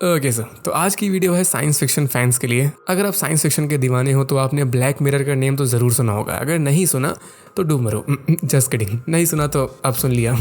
Okay sir, तो आज की वीडियो है साइंस फिक्शन फैंस के लिए। अगर आप साइंस फिक्शन के दीवाने हो तो आपने ब्लैक मिरर का नेम तो ज़रूर सुना होगा। अगर नहीं सुना तो डूब मरो। जस्ट किडिंग, नहीं सुना तो अब सुन लिया।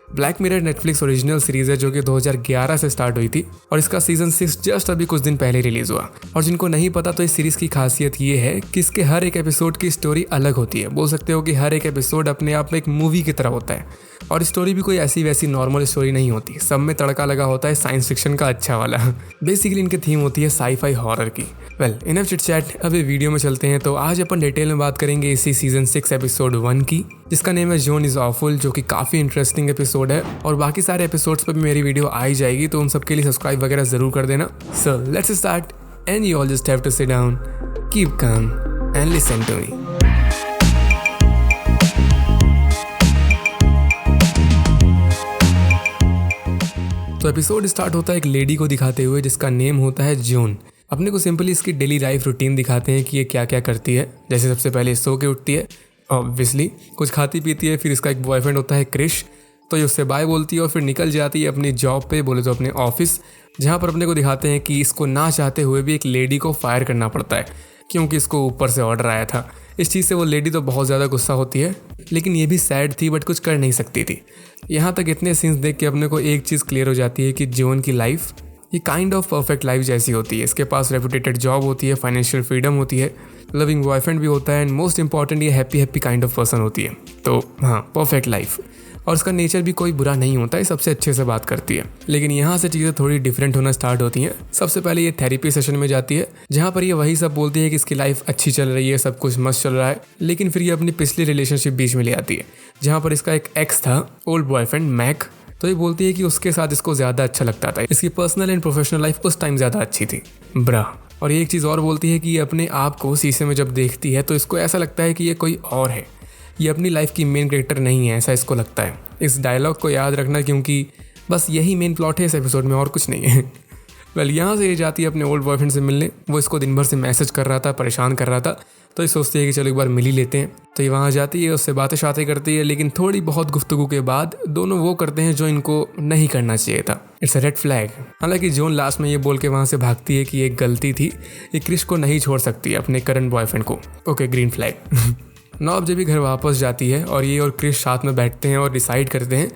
Black mirror Netflix original series है जो कि 2011 से स्टार्ट हुई थी और इसका सीजन 6 जस्ट अभी कुछ दिन पहले रिलीज़ हुआ। और जिनको नहीं पता तो इस सीरीज़ की खासियत ये है कि इसके हर एक एपिसोड की स्टोरी अलग होती है। बोल सकते हो कि हर एक एपिसोड अपने आप में एक मूवी की तरह होता है और स्टोरी भी कोई ऐसी वैसी नॉर्मल स्टोरी नहीं होती। सब में तड़का लगा होता है साइंस फिक्शन का अच्छा वाला। बेसिकली इनकी थीम होती है साई-फाई हॉरर की। वेल, इनफ चिट चैट, अभी वीडियो में चलते हैं। तो आज अपन डिटेल में बात करेंगे इसी सीजन 6 एपिसोड 1 की, जिसका नेम है जोन इज ऑफुल, जो कि काफ़ी इंटरेस्टिंग एपिसोड है। और बाकी सारे एपिसोड्स पर भी मेरी वीडियो आ ही जाएगी, तो उन सबके लिए सब्सक्राइब वगैरह जरूर कर देना। So let's start and you all just have to sit down, keep calm and listen to me. तो एपिसोड स्टार्ट होता है एक लेडी को दिखाते हुए जिसका नेम होता है जोन। अपने को सिंपली इसकी डेली लाइफ रूटीन दिखाते हैं कि ये क्या क्या करती है। जैसे सबसे पहले सो के उठती है, ऑब्वियसली कुछ खाती पीती है, फिर इसका एक बॉयफ्रेंड होता है क्रिश, तो ये उससे बाय बोलती है और फिर निकल जाती है अपनी जॉब पे, बोले तो अपने ऑफिस, जहाँ पर अपने को दिखाते हैं कि इसको ना चाहते हुए भी एक लेडी को फायर करना पड़ता है क्योंकि इसको ऊपर से ऑर्डर आया था। इस चीज़ से वो लेडी तो बहुत ज़्यादा गुस्सा होती है, लेकिन ये भी सैड थी बट कुछ कर नहीं सकती थी। यहाँ तक इतने सीन्स देख के अपने को एक चीज़ क्लियर हो जाती है कि जोन की लाइफ ये काइंड ऑफ परफेक्ट लाइफ जैसी होती है। इसके पास रेपुटेटेड जॉब होती है, फाइनेंशियल फ्रीडम होती है, लविंग बॉयफ्रेंड भी होता है एंड मोस्ट इंपॉर्टेंट ये हैप्पी काइंड ऑफ पर्सन होती है। तो हाँ, परफेक्ट लाइफ। और उसका नेचर भी कोई बुरा नहीं होता है, सबसे अच्छे से बात करती है। लेकिन यहाँ से चीज़ें थोड़ी डिफरेंट होना स्टार्ट होती हैं। सबसे पहले ये थेरेपी सेशन में जाती है जहाँ पर ये वही सब बोलती है कि इसकी लाइफ अच्छी चल रही है, सब कुछ मस्त चल रहा है। लेकिन फिर ये अपनी पिछली रिलेशनशिप बीच में ले आती है जहाँ पर इसका एक एक्स था, ओल्ड बॉयफ्रेंड मैक। तो ये बोलती है कि उसके साथ इसको ज़्यादा अच्छा लगता था, इसकी पर्सनल एंड प्रोफेशनल लाइफ उस टाइम ज़्यादा अच्छी थी। ब्रा। और ये एक चीज़ और बोलती है कि ये अपने आप को शीशे में जब देखती है तो इसको ऐसा लगता है कि ये कोई और है, ये अपनी लाइफ की मेन कैरेक्टर नहीं है, ऐसा इसको लगता है। इस डायलॉग को याद रखना क्योंकि बस यही मेन प्लॉट है इस एपिसोड में, और कुछ नहीं है। वेल, यहाँ से ये जाती है अपने ओल्ड बॉयफ्रेंड से मिलने। वो इसको दिन भर से मैसेज कर रहा था, परेशान कर रहा था, तो ये सोचती है कि चलो एक बार मिल ही लेते हैं। तो ये वहाँ जाती है, उससे बातें शातें करती है, लेकिन थोड़ी बहुत गुफ्तगू के बाद दोनों वो करते हैं जो इनको नहीं करना चाहिए था। It's a red flag. हालांकि जोन लास्ट में ये बोल के वहाँ से भागती है कि एक गलती थी, ये क्रिश को नहीं छोड़ सकती अपने करंट बॉयफ्रेंड को। Okay, green flag. नॉब जब भी घर वापस जाती है और ये और क्रिश साथ में बैठते हैं और डिसाइड करते हैं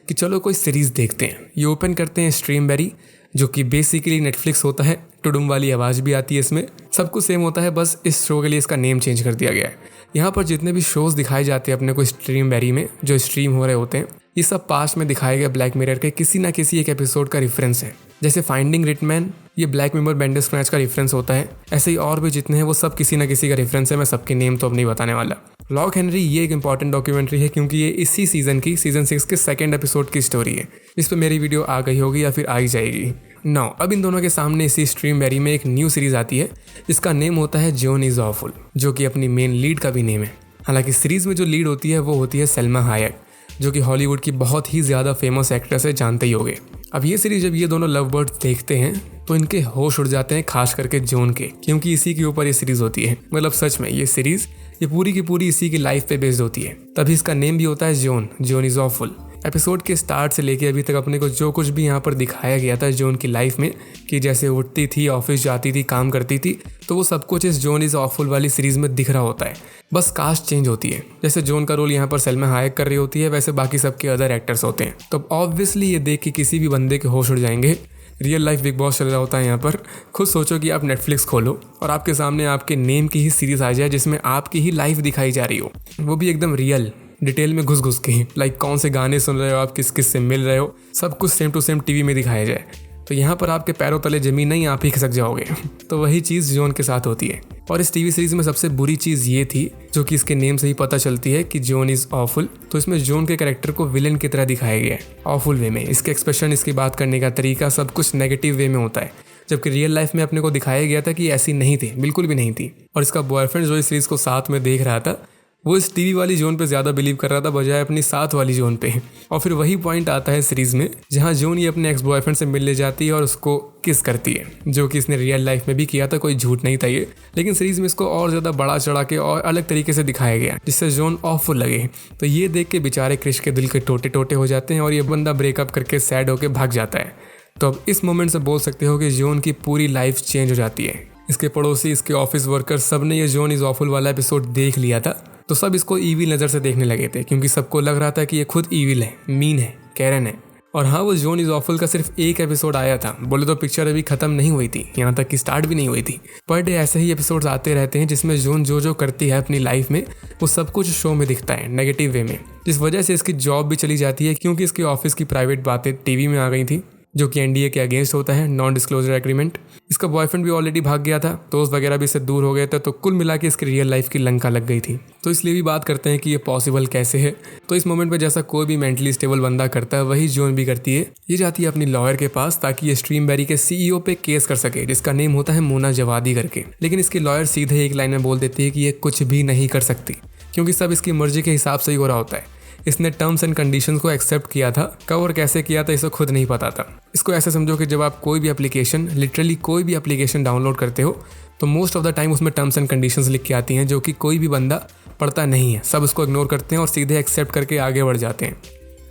कि चलो कोई सीरीज़ देखते हैं। ये ओपन करते हैं स्ट्रीमबेरी, जो कि बेसिकली नेटफ्लिक्स होता है। टुडुम वाली आवाज़ भी आती है इसमें, सब कुछ सेम होता है, बस इस शो के लिए इसका नेम चेंज कर दिया गया है। यहाँ पर जितने भी शोज़ दिखाए जाते हैं अपने को स्ट्रीमबेरी में, जो स्ट्रीम हो रहे होते हैं, ये सब पास्ट में दिखाए गए ब्लैक मिरर के किसी ना किसी एक एपिसोड का रेफरेंस है। जैसे फाइंडिंग रिटमैन, ये ब्लैक मिरर बैंडरस्क्रैच का रेफरेंस होता है। ऐसे ही और भी जितने हैं वो सब किसी ना किसी का रेफरेंस है। मैं सबके नेम तो अब नहीं बताने वाला। लॉक हेनरी ये एक इंपॉर्टेंट डॉक्यूमेंट्री है क्योंकि ये इसी सीजन 6 के सेकंड एपिसोड की स्टोरी है। इस पर मेरी वीडियो आ गई होगी या फिर आ ही जाएगी। नाउ अब इन दोनों के सामने इसी स्ट्रीमबेरी में एक न्यू सीरीज आती है जिसका नेम होता है जोन इज ऑफुल, जो कि अपनी मेन लीड का भी नेम है। हालांकि सीरीज में जो लीड होती है वो होती है सलमा हायक, जो कि हॉलीवुड की बहुत ही ज़्यादा फेमस एक्ट्रेस है, जानते ही होंगे। अब ये सीरीज जब ये दोनों लव बर्ड्स देखते हैं तो इनके होश उड़ जाते हैं, खास करके जोन के, क्योंकि इसी के ऊपर ये सीरीज होती है। मतलब सच में ये सीरीज ये पूरी की पूरी इसी की लाइफ पे बेस्ड होती है, तभी इसका नेम भी होता है जोन इज ऑफुल। एपिसोड के स्टार्ट से लेके अभी तक अपने को जो कुछ भी यहाँ पर दिखाया गया था जोन की लाइफ में, कि जैसे उठती थी, ऑफिस जाती थी, काम करती थी, तो वो सब कुछ इस जोन इज ऑफुल वाली सीरीज में दिख रहा होता है। बस कास्ट चेंज होती है। जैसे जोन का रोल यहाँ पर सलमा हायक कर रही होती है, वैसे बाकी सबके अदर एक्टर्स होते हैं। तो ऑब्वियसली ये देख के किसी भी बंदे के होश उड़ जाएंगे। रियल लाइफ बिग बॉस चल रहा होता है यहाँ पर। खुद सोचो कि आप नेटफ्लिक्स खोलो और आपके सामने आपके नेम की ही सीरीज आ जाए जिसमें आपकी ही लाइफ दिखाई जा रही हो, वो भी एकदम रियल डिटेल में घुस के। लाइक कौन से गाने सुन रहे हो आप, किस किस से मिल रहे हो, सब कुछ सेम टू सेम टीवी में दिखाया जाए। तो यहाँ पर आपके पैरों तले जमीन नहीं, आप ही खिसक जाओगे। तो वही चीज़ जोन के साथ होती है। और इस टीवी सीरीज में सबसे बुरी चीज़ ये थी, जो कि इसके नेम से ही पता चलती है कि जोन इज़ ऑफुल, तो इसमें जोन के कैरेक्टर को विलन की तरह दिखाया गया है, ऑफुल वे में। इसके एक्सप्रेशन, इसकी बात करने का तरीका, सब कुछ नेगेटिव वे में होता है, जबकि रियल लाइफ में अपने को दिखाया गया था कि ऐसी नहीं थी, बिल्कुल भी नहीं थी। और इसका बॉयफ्रेंड जो इस सीरीज को साथ में देख रहा था, वो इस टीवी वाली जोन पे ज़्यादा बिलीव कर रहा था बजाय अपनी साथ वाली जोन पे। और फिर वही पॉइंट आता है सीरीज़ में जहाँ जोन ये अपने एक्स बॉयफ्रेंड से मिलने जाती है और उसको किस करती है, जो कि इसने रियल लाइफ में भी किया था, कोई झूठ नहीं था ये। लेकिन सीरीज़ में इसको और ज़्यादा बड़ा चढ़ा के और अलग तरीके से दिखाया गया जिससे जोन ऑफुल लगे। तो ये देख के बेचारे क्रिश के दिल के टोटे टोटे हो जाते हैं और ये बंदा ब्रेकअप करके सैड होकर भाग जाता है। तो अब इस मोमेंट से बोल सकते हो कि जॉन की पूरी लाइफ चेंज हो जाती है। इसके पड़ोसी, इसके ऑफिस वर्कर, सब ने ये जॉन इज ऑफुल वाला एपिसोड देख लिया था, तो सब इसको ईविल नज़र से देखने लगे थे, क्योंकि सबको लग रहा था कि ये खुद ईविल है, मीन है, कैरन है। और हाँ, वो जॉन इज ऑफुल का सिर्फ एक एपिसोड आया था, बोले तो पिक्चर अभी खत्म नहीं हुई थी, यहाँ तक कि स्टार्ट भी नहीं हुई थी। पर डे ऐसे ही एपिसोड्स आते रहते हैं जिसमें जॉन जो करती है अपनी लाइफ में वो सब कुछ शो में दिखता है नेगेटिव वे में, जिस वजह से इसकी जॉब भी चली जाती है, क्योंकि इसके ऑफिस की प्राइवेट बातें टीवी में आ गई थी, जो कि एनडीए के अगेंस्ट होता है, नॉन डिस्क्लोजर एग्रीमेंट। इसका बॉयफ्रेंड भी ऑलरेडी भाग गया था, दोस्त वगैरह भी इससे दूर हो गए थे, तो कुल मिला के इसकी रियल लाइफ की लंका लग गई थी। तो इसलिए भी बात करते हैं कि ये पॉसिबल कैसे है। तो इस मोमेंट पे जैसा कोई भी मेंटली स्टेबल बंदा करता है, वही जॉन भी करती है। ये जाती है अपनी लॉयर के पास ताकि ये स्ट्रीमबेरी के सीईओ पे केस कर सके, जिसका नेम होता है मोना जवादी करके। लेकिन इसकी लॉयर सीधे एक लाइन में बोल देती है कि ये कुछ भी नहीं कर सकती, क्योंकि सब इसकी मर्जी के हिसाब से ही हो रहा होता है। इसने टर्म्स एंड कंडीशंस को एक्सेप्ट किया था, कब और कैसे किया था इसे खुद नहीं पता था। इसको ऐसे समझो कि जब आप कोई भी एप्लीकेशन, लिटरली कोई भी एप्लीकेशन डाउनलोड करते हो, तो मोस्ट ऑफ द टाइम उसमें टर्म्स एंड कंडीशंस लिख के आती हैं, जो कि कोई भी बंदा पढ़ता नहीं है। सब उसको इग्नोर करते हैं और सीधे एक्सेप्ट करके आगे बढ़ जाते हैं।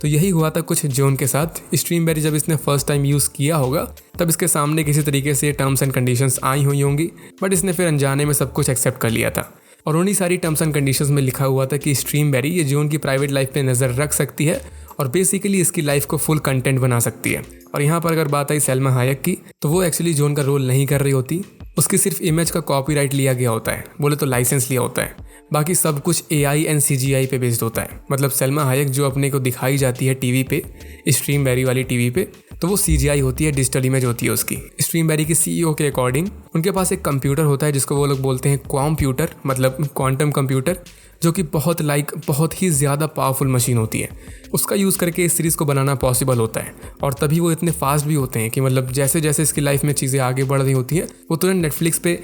तो यही हुआ था कुछ जॉन के साथ। स्ट्रीमबेरी जब इसने फर्स्ट टाइम यूज़ किया होगा, तब इसके सामने किसी तरीके से टर्म्स एंड कंडीशंस आई हुई होंगी, बट इसने फिर अनजाने में सब कुछ एक्सेप्ट कर लिया था। और उन्हीं सारी टर्म्स एंड कंडीशंस में लिखा हुआ था कि स्ट्रीमबेरी ये जॉन की प्राइवेट लाइफ पे नज़र रख सकती है और बेसिकली इसकी लाइफ को फुल कंटेंट बना सकती है। और यहाँ पर अगर बात आई सैल्मा हायक की, तो वो एक्चुअली जॉन का रोल नहीं कर रही होती, उसकी सिर्फ इमेज का कॉपीराइट लिया गया होता है, बोले तो लाइसेंस लिया होता है। बाकी सब कुछ AI एंड CGI पे बेस्ड होता है। मतलब सैल्मा हायक जो अपने को दिखाई जाती है टीवी पे, स्ट्रीमबेरी वाली टीवी पे, तो वो CGI होती है, डिजिटल इमेज होती है उसकी। स्ट्रीमबेरी के CEO के अकॉर्डिंग उनके पास एक कंप्यूटर होता है जिसको वो लोग बोलते हैं क्वाम्प्यूटर, मतलब क्वांटम कंप्यूटर, जो कि बहुत ही ज़्यादा पावरफुल मशीन होती है। उसका यूज़ करके इस सीरीज़ को बनाना पॉसिबल होता है। और तभी वो इतने फास्ट भी होते हैं कि मतलब जैसे जैसे इसकी लाइफ में चीज़ें आगे बढ़ रही होती हैं, वो तुरंत नेटफ्लिक्स पे,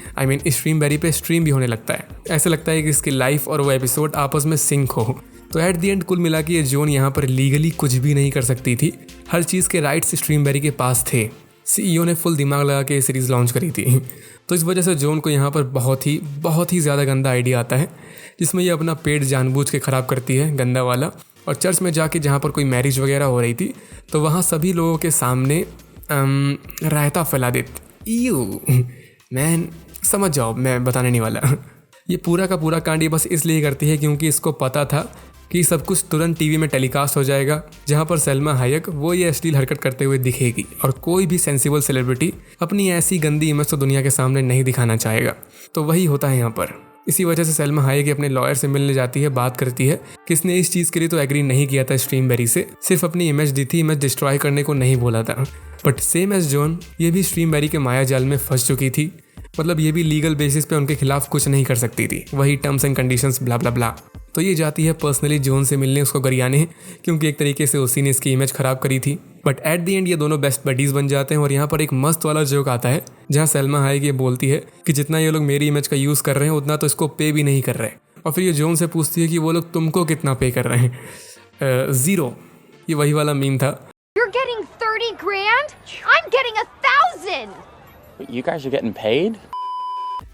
स्ट्रीमबेरी पे स्ट्रीम भी होने लगता है। ऐसे लगता है कि इसकी लाइफ और वो एपिसोड आपस में सिंक हो। तो एट दी एंड कुल मिला के ये जॉन यहाँ पर लीगली कुछ भी नहीं कर सकती थी। हर चीज़ के राइट्स स्ट्रीमबेरी के पास थे। CEO ने फुल दिमाग लगा के ये सीरीज़ लॉन्च करी थी। तो इस वजह से जॉन को यहाँ पर बहुत ही ज़्यादा गंदा आइडिया आता है, जिसमें ये अपना पेट जानबूझ के ख़राब करती है, गंदा वाला। और चर्च में जाके जहाँ पर कोई मैरिज वगैरह हो रही थी, तो वहाँ सभी लोगों के सामने रायता फैला देती। ईयू मैन, समझ जाओ, मैं बताने नहीं वाला। ये पूरा का पूरा कांड ये बस इसलिए करती है क्योंकि इसको पता था कि सब कुछ तुरंत टीवी में टेलीकास्ट हो जाएगा, जहां पर सैल्मा हायक वो ये अश्लील हरकत करते हुए दिखेगी। और कोई भी सेंसिबल सेलिब्रिटी अपनी ऐसी गंदी इमेज तो दुनिया के सामने नहीं दिखाना चाहेगा। तो वही होता है यहाँ पर। इसी वजह से सैल्मा हायक अपने लॉयर से मिलने जाती है, बात करती है कि इसने इस चीज़ के लिए तो एग्री नहीं किया था स्ट्रीमबेरी से, सिर्फ अपनी इमेज दी थी, इमेज डिस्ट्रॉय करने को नहीं बोला था। बट सेम एज जॉन, ये भी स्ट्रीमबेरी के माया जाल में फंस चुकी थी। मतलब ये भी लीगल बेसिस पे उनके खिलाफ कुछ नहीं कर सकती थी, वही टर्म्स एंड कंडीशंस ब्ला ब्ला ब्ला। तो ये जाती है पर्सनली जॉन से मिलने, उसको गरियाने, क्योंकि एक तरीके से उसी ने इसकी इमेज खराब करी थी। बट एट दी एंड ये दोनों बेस्ट बडीज बन जाते हैं। और यहाँ पर एक मस्त वाला जोक आता है, जहाँ सैल्मा हायक ये बोलती है कि जितना ये लोग मेरी इमेज का यूज़ कर रहे हैं, उतना तो इसको पे भी नहीं कर रहे। और फिर ये जॉन से पूछती है कि वो लोग तुमको कितना पे कर रहे हैं। 0। ये वही वाला मीम था। You're getting 30 grand? I'm getting 1,000. You guys are getting paid?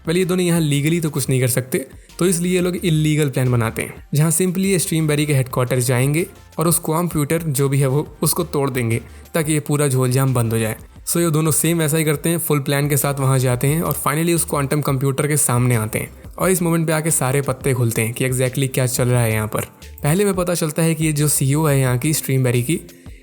ये दोनों यहाँ लीगली तो कुछ नहीं कर सकते, तो इसलिए ये लोग इलीगल प्लान बनाते हैं, जहाँ सिंपली स्ट्रीमबेरी के हेडक्वार्टर जाएंगे और उस कंप्यूटर जो भी है वो उसको तोड़ देंगे, ताकि ये पूरा झोलझाम बंद हो जाए। सो ये दोनों सेम ऐसा ही करते हैं, फुल प्लान के साथ वहाँ जाते हैं और फाइनली उस क्वांटम कंप्यूटर के सामने आते हैं। और इस मोमेंट पे आके सारे पत्ते खुलते हैं कि एग्जैक्टली क्या चल रहा है यहाँ पर। पहले में पता चलता है कि ये जो CEO है यहाँ की स्ट्रीमबेरी की,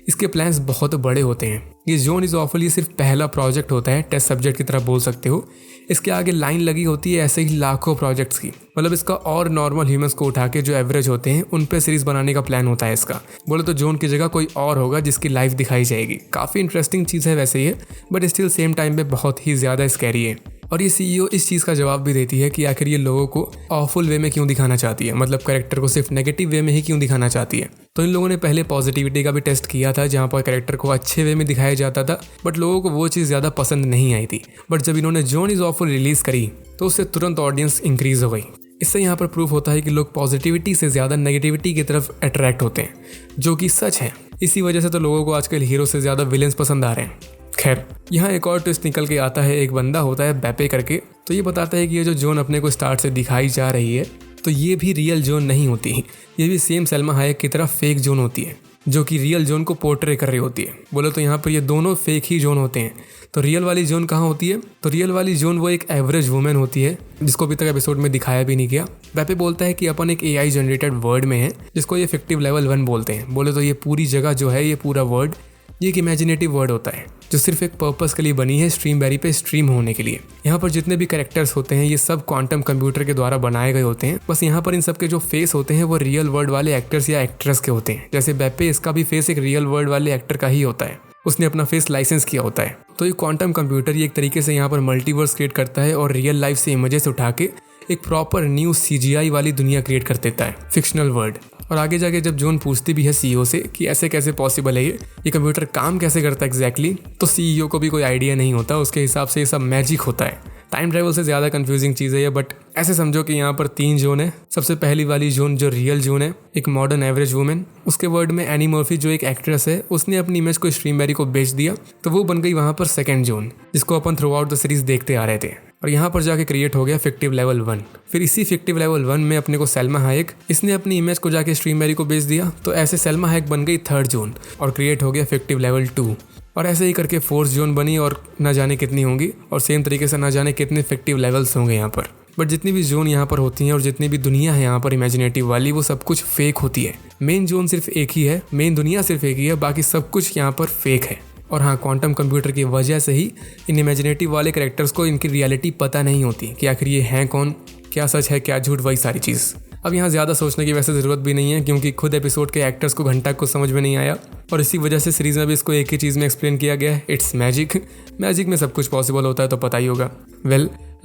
इसके प्लान्स बहुत बड़े होते हैं। ये जॉन इज ऑफुल ये सिर्फ पहला प्रोजेक्ट होता है, टेस्ट सब्जेक्ट की तरह बोल सकते हो। इसके आगे लाइन लगी होती है ऐसे ही लाखों प्रोजेक्ट्स की। मतलब इसका और नॉर्मल ह्यूमंस को उठा के जो एवरेज होते हैं उन पे सीरीज बनाने का प्लान होता है इसका। बोले तो जॉन की जगह कोई और होगा जिसकी लाइफ दिखाई जाएगी। काफ़ी इंटरेस्टिंग चीज़ है वैसे ये, बट स्टिल सेम टाइम पे बहुत ही ज़्यादा स्कैरी है। और ये CEO इस चीज़ का जवाब भी देती है कि आखिर ये लोगों को ऑफुल वे में क्यों दिखाना चाहती है, मतलब कैरेक्टर को सिर्फ नेगेटिव वे में ही क्यों दिखाना चाहती है। तो इन लोगों ने पहले पॉजिटिविटी का भी टेस्ट किया था, जहाँ पर कैरेक्टर को अच्छे वे में दिखाया जाता था, बट लोगों को वो चीज़ ज़्यादा पसंद नहीं आई थी। बट जब इन्होंने जॉन इज ऑफुल रिलीज़ करी तो उससे तुरंत ऑडियंस इंक्रीज हो गई। इससे यहाँ पर प्रूफ होता है कि लोग पॉजिटिविटी से ज़्यादा नेगेटिविटी की तरफ अट्रैक्ट होते हैं, जो कि सच है। इसी वजह से तो लोगों को आजकल हीरो से ज़्यादा विलेंस पसंद आ रहे हैं। खैर, यहाँ एक और ट्विस्ट निकल के आता है। एक बंदा होता है बैपे करके, तो ये बताता है कि ये जो जॉन अपने को स्टार्ट से दिखाई जा रही है, तो ये भी रियल जॉन नहीं होती, ये भी सेम सैल्मा हायक की तरह फेक जॉन होती है। जो कि रियल जोन को पोर्ट्रे कर रही होती है। बोलो तो यहाँ पर ये दोनों फेक ही जोन होते हैं। तो रियल वाली जोन कहाँ होती है? तो रियल वाली जोन वो एक एवरेज वुमेन होती है, जिसको अभी तक एपिसोड में दिखाया भी नहीं गया। वैपे बोलता है कि अपन एक AI जनरेटेड वर्ड में है, जिसको ये फिक्टिव लेवल 1 बोलते हैं। बोले तो ये पूरी जगह जो है, ये पूरा वर्ड, ये एक इमेजिनेटिव वर्ड होता है जो सिर्फ एक पर्पस के लिए बनी है, स्ट्रीमबेरी पे स्ट्रीम होने के लिए। यहाँ पर जितने भी कैरेक्टर्स होते हैं ये सब क्वांटम कंप्यूटर के द्वारा बनाए गए होते हैं। बस यहाँ पर इन सब के जो फेस होते हैं वो रियल वर्ल्ड वाले एक्टर्स या एक्ट्रेस के होते हैं। जैसे बेपे, इसका भी फेस एक रियल वर्ल्ड वाले एक्टर का ही होता है, उसने अपना फेस लाइसेंस किया होता है। तो ये क्वांटम कंप्यूटर ये एक तरीके से यहाँ पर मल्टीवर्स क्रिएट करता है और रियल लाइफ से इमेजेस उठा के एक प्रॉपर न्यू CGI वाली दुनिया क्रिएट कर देता है, फिक्शनल वर्ल्ड। और आगे जाके जब जोन पूछती भी है CEO से कि ऐसे कैसे पॉसिबल है, ये कंप्यूटर काम कैसे करता है एग्जैक्टली, तो CEO को भी कोई आइडिया नहीं होता। उसके हिसाब से ये सब मैजिक होता है। टाइम ट्रैवल से ज़्यादा कंफ्यूजिंग चीज़ है ये, बट ऐसे समझो कि यहाँ पर 3 जोन है। सबसे पहली वाली जोन जो रियल जोन है, एक मॉडर्न एवरेज वुमेन। उसके वर्ड में एनी मर्फी जो एक एक्ट्रेस है, उसने अपनी इमेज को स्ट्रीमबेरी को बेच दिया, तो वो बन गई वहाँ पर सेकेंड जोन, जिसको अपन थ्रू आउट द सीरीज देखते आ रहे थे। और यहाँ पर जाके क्रिएट हो गया फिक्टिव लेवल 1। फिर इसी फिक्टिव लेवल 1 में अपने को सैल्मा हायक, इसने अपनी इमेज को जाके स्ट्रीमबेरी को बेच दिया, तो ऐसे सैल्मा हायक बन गई थर्ड जोन और क्रिएट हो गया फिक्टिव लेवल 2। और ऐसे ही करके फोर्थ जोन बनी और ना जाने कितनी होंगी, और सेम तरीके से ना जाने कितने फिक्टिव लेवल्स होंगे यहाँ पर। बट जितनी भी जोन यहाँ पर होती हैं और जितनी भी दुनिया है यहाँ पर इमेजिनेटिव वाली, वो सब कुछ फेक होती है। मेन जोन सिर्फ एक ही है, मेन दुनिया सिर्फ एक ही है, बाकी सब कुछ यहाँ पर फेक है। और हाँ, क्वांटम कंप्यूटर की वजह से ही इन इमेजिनेटिव वाले कैरेक्टर्स को इनकी रियलिटी पता नहीं होती कि आखिर ये हैं कौन, क्या सच है क्या झूठ, वही सारी चीज़। अब यहाँ ज़्यादा सोचने की वैसे ज़रूरत भी नहीं है, क्योंकि खुद एपिसोड के एक्टर्स को घंटा को समझ में नहीं आया, और इसी वजह से सीरीज़ में भी इसको एक ही चीज़ में एक्सप्लेन किया गया है, इट्स मैजिक। मैजिक में सब कुछ पॉसिबल होता है तो पता ही होगा।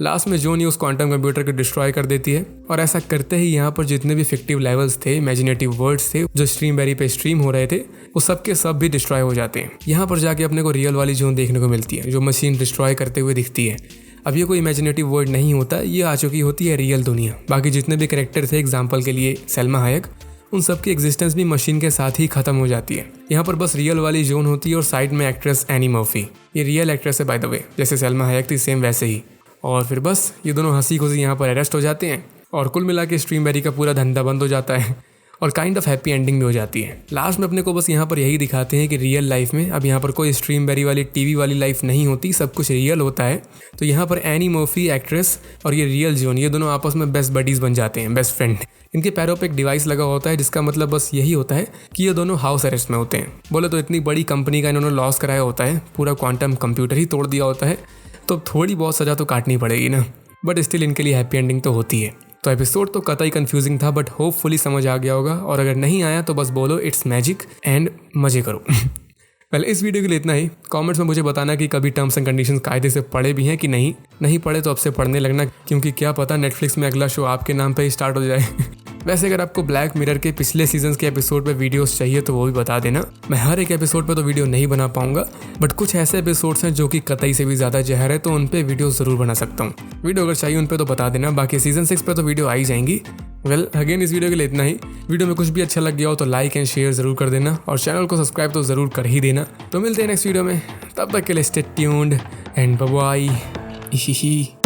लास्ट में जोन ही उस क्वांटम कंप्यूटर को डिस्ट्रॉय कर देती है, और ऐसा करते ही यहाँ पर जितने भी फिक्टिव लेवल्स थे, इमेजिनेटिव वर्ड्स थे जो स्ट्रीमबेरी पे स्ट्रीम हो रहे थे, वो सब के सब भी डिस्ट्रॉय हो जाते हैं। यहाँ पर जाके अपने को रियल वाली जोन देखने को मिलती है, जो मशीन डिस्ट्रॉय करते हुए दिखती है। अब ये कोई इमेजिनेटिव वर्ड नहीं होता, ये आ चुकी होती है रियल दुनिया। बाकी जितने भी कैरेक्टर थे, एग्जाम्पल के लिए सैल्मा हायक, उन सब की एग्जिस्टेंस भी मशीन के साथ ही खत्म हो जाती है। यहाँ पर बस रियल वाली जोन होती है और साइड में एक्ट्रेस एनी मर्फी। ये रियल एक्ट्रेस है बाय द वे, जैसे सैल्मा हायक थी सेम वैसे ही। और फिर बस ये दोनों हंसी खुशी यहाँ पर अरेस्ट हो जाते हैं, और कुल मिला के स्ट्रीमबेरी का पूरा धंधा बंद हो जाता है, और काइंड ऑफ हैप्पी एंडिंग भी हो जाती है। लास्ट में अपने को बस यहाँ पर यही दिखाते हैं कि रियल लाइफ में अब यहाँ पर कोई स्ट्रीमबेरी वाली टीवी वाली लाइफ नहीं होती, सब कुछ रियल होता है। तो यहाँ पर एनी मर्फी एक्ट्रेस और ये रियल जोन, ये दोनों आपस में बेस्ट बडीज़ बन जाते हैं, बेस्ट फ्रेंड। इनके पैरों पे एक डिवाइस लगा होता है, जिसका मतलब बस यही होता है कि ये दोनों हाउस अरेस्ट में होते हैं। बोले तो इतनी बड़ी कंपनी का इन्होंने लॉस कराया होता है, पूरा क्वांटम कंप्यूटर ही तोड़ दिया होता है, तो थोड़ी बहुत सजा तो काटनी पड़ेगी ना, बट स्टिल इनके लिए हैप्पी एंडिंग तो होती है। तो एपिसोड तो कतई कंफ्यूजिंग था, बट होपफुली समझ आ गया होगा, और अगर नहीं आया तो बस बोलो इट्स मैजिक एंड मजे करो। पहले इस वीडियो के लिए इतना ही। कमेंट्स में मुझे बताना कि कभी टर्म्स एंड कंडीशंस कायदे से पढ़े भी हैं कि नहीं पढ़े तो अब से पढ़ने लगना, क्योंकि क्या पता नेटफ्लिक्स में अगला शो आपके नाम पे ही स्टार्ट हो जाए। वैसे अगर आपको ब्लैक मिरर के पिछले सीजन्स के एपिसोड पे वीडियोस चाहिए तो वो भी बता देना। मैं हर एक एपिसोड पे तो वीडियो नहीं बना पाऊंगा, बट कुछ ऐसे एपिसोड्स हैं जो कि कतई से भी ज़्यादा जहर है, तो उन पे वीडियो ज़रूर बना सकता हूँ। वीडियो अगर चाहिए उन पे तो बता देना, बाकी सीजन 6 पे तो वीडियो आ ही जाएंगी। अगेन इस वीडियो के लिए इतना ही। वीडियो में कुछ भी अच्छा लग गया हो तो लाइक एंड शेयर ज़रूर कर देना, और चैनल को सब्सक्राइब तो ज़रूर कर ही देना। तो मिलते हैं नेक्स्ट वीडियो में, तब तक के लिए stay tuned and bye bye.